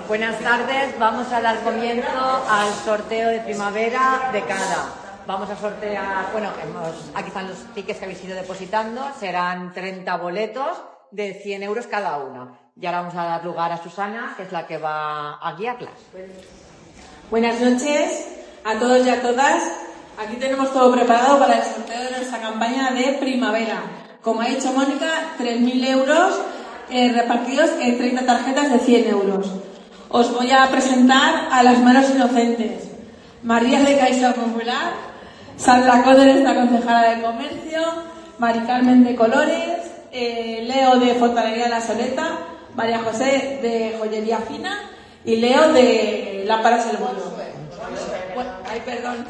Buenas tardes, vamos a dar comienzo al sorteo de primavera de CADA. Vamos a sortear, aquí están los tickets que habéis ido depositando, serán 30 boletos de 100 euros cada uno. Y ahora vamos a dar lugar a Susana, que es la que va a guiarlas. Buenas noches a todos y a todas. Aquí tenemos todo preparado para el sorteo de nuestra campaña de primavera. Como ha dicho Mónica, 3.000 euros repartidos en 30 tarjetas de 100 euros. Os voy a presentar a las manos inocentes. María de Caixa Popular, Sandra Coder, esta concejala de Comercio, Mari Carmen de Colores, Leo de Fontanería La Soleta, María José de Joyería Fina y Leo de Lámparas El Bollo.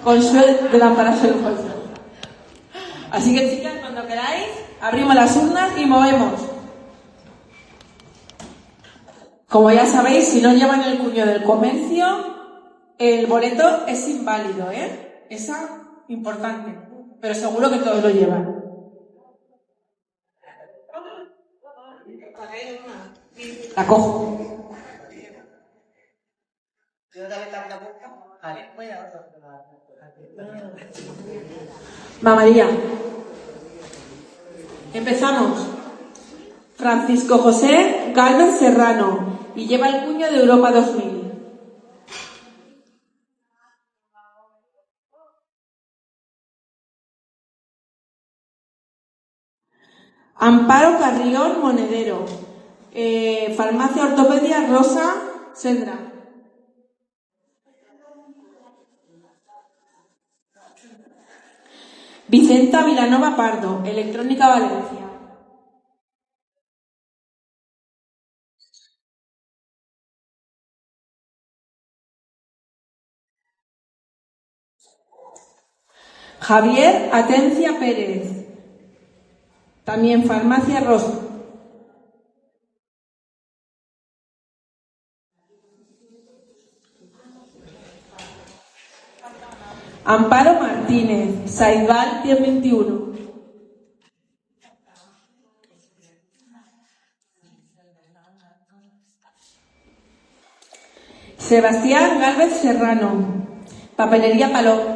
Consuelo de Lámparas El Bollo. Así que, chicas, cuando queráis, abrimos las urnas y movemos. Como ya sabéis, si no llevan el cuño del comercio, el boleto es inválido, Esa, importante. Pero seguro que todos lo llevan. La cojo. María. Empezamos. Francisco José Gálvez Serrano y lleva el cuño de Europa 2000. Amparo Carrión Monedero, Farmacia Ortopedia Rosa Sendra. Vicenta Vilanova Pardo, Electrónica Valencia. Javier Atencia Pérez, también Farmacia Rosa. Amparo Martínez, Saidval 1021. Sebastián Gálvez Serrano, Papelería Paló.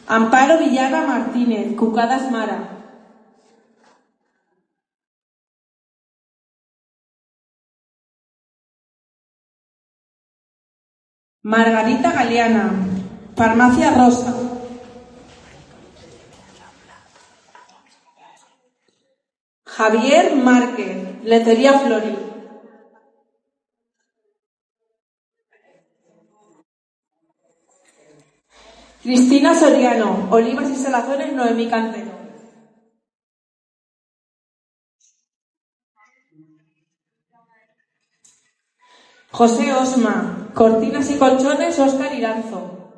Amparo Villaga Martínez, Cucadas Mara. Margarita Galeana, Farmacia Rosa. Javier Márquez, Lencería Flori. Cristina Soriano, Olivas y Salazones, Noemí Cantero. José Osma, Cortinas y Colchones, Óscar Iranzo.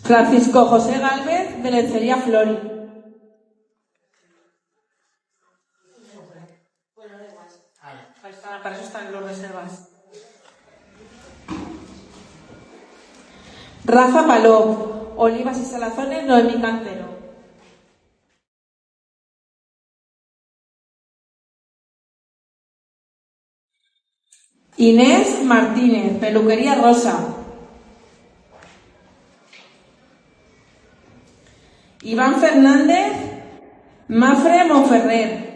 Francisco José Gálvez, de Lencería Flori. Para eso están los reservas. Rafa Palop, Olivas y Salazones, Noemí Cantero. Inés Martínez, Peluquería Rosa. Iván Fernández, Mafre Monferrer.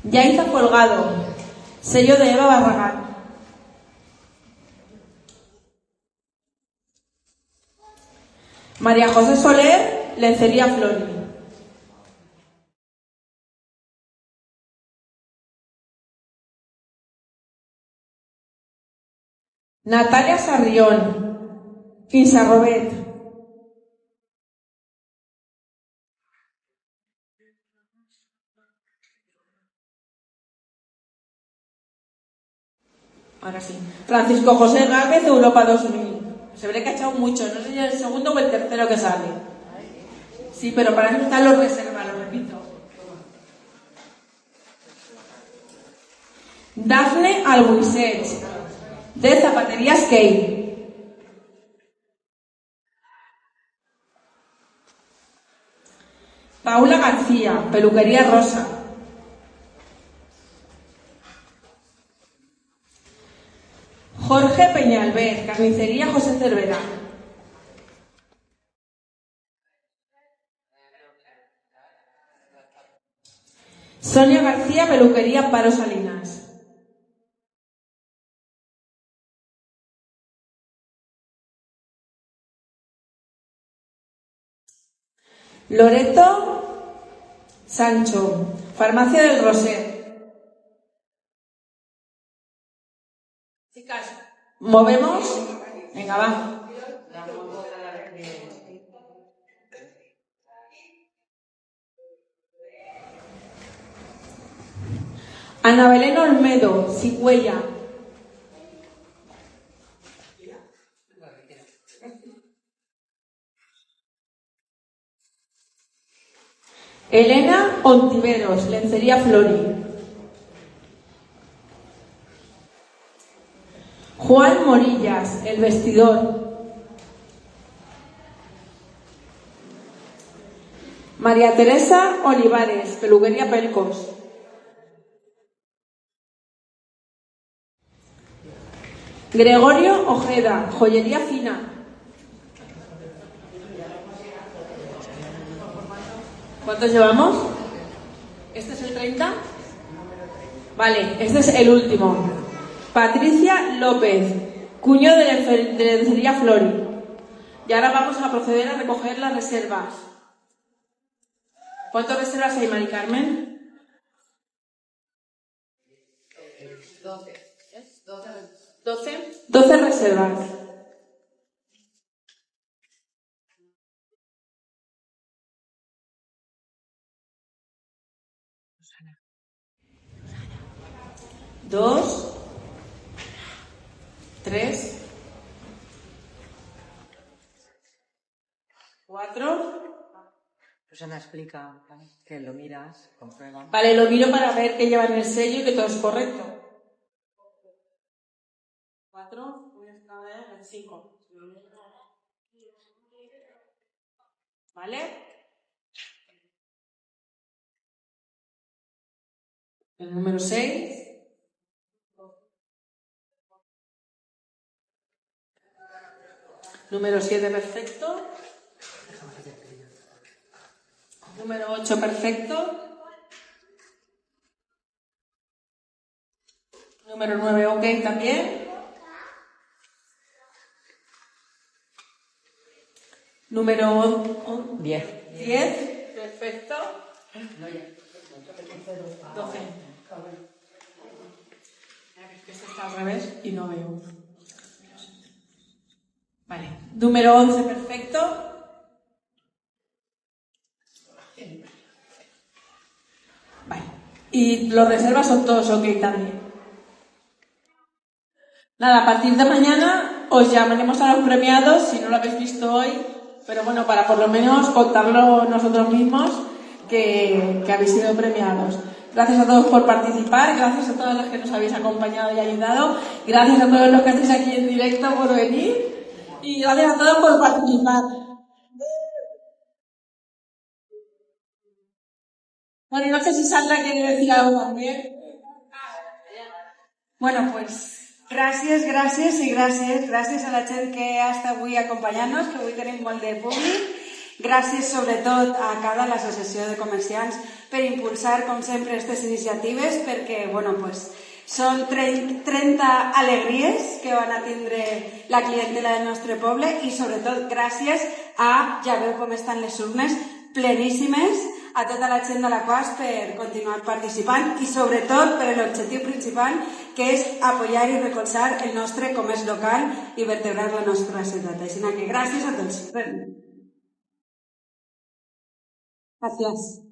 Yaiza Colgado, sello de Eva Barragán. María José Soler, Lencería Flori. Natalia Sarrión, Quinsa-Robet. Ahora sí. Francisco José Gálvez, Europa 2000. Se ve que ha echado mucho, no sé si es el segundo o el tercero que sale. Sí, pero para eso están los reservas, lo repito. Dafne Albuisech, de Zapaterías Key. Paula García, Peluquería Rosa. Jorge Peñalver, Carnicería José Cervera. Sonia García, Peluquería Amparo Salinas. Loreto Sancho, Farmacia del Roser. Chicas, ¿movemos? Venga, va. Ana Belén Olmedo, Sigüella. Elena Ontiveros, Lencería Flori. Juan Morillas, El Vestidor. María Teresa Olivares, Peluquería Pelcos. Gregorio Ojeda, Joyería Fina. ¿Cuántos llevamos? ¿Este es el 30? Vale, este es el último. Patricia López, cuño de Lencería Flori. Y ahora vamos a proceder a recoger las reservas. ¿Cuántas reservas hay, Mari Carmen? 12 reservas. Dos, 3, 4. Susana explica que lo miras, comprueba. Vale, lo miro para ver que llevan el sello y que todo es correcto. 4, 5. ¿Vale? El número 6. Número 7, perfecto. Número 8, perfecto. Número 9, ok, también. Número 10, perfecto. 12. Este está al revés y no veo. Vale. Número 11, perfecto. Vale. Y los reservas son todos ok también. Nada, a partir de mañana os llamaremos a los premiados, si no lo habéis visto hoy, pero bueno, para por lo menos contarlo nosotros mismos que habéis sido premiados. Gracias a todos por participar, gracias a todos los que nos habéis acompañado y ayudado, gracias a todos los que estáis aquí en directo por venir y gracias a todos por participar. Bueno, no sé si Sandra quiere decir algo también. Bueno, pues gràcies a la gent que ha estat avui acompanyant-nos, que avui tenim molt de públic. Gràcies sobretot a cada l'associació de comerciants per impulsar, com sempre, aquestes iniciatives, perquè, bueno, pues, són 30 alegries que van a tindre la clientela del nostre poble i sobretot gràcies a, ja veu com estan les urnes, pleníssimes, a tota la gent de la COAS per continuar participant i sobretot per l'objectiu principal que és apoyar i recolzar el nostre comerç local i vertebrar la nostra ciutat. Així que gràcies a tots. Gràcies.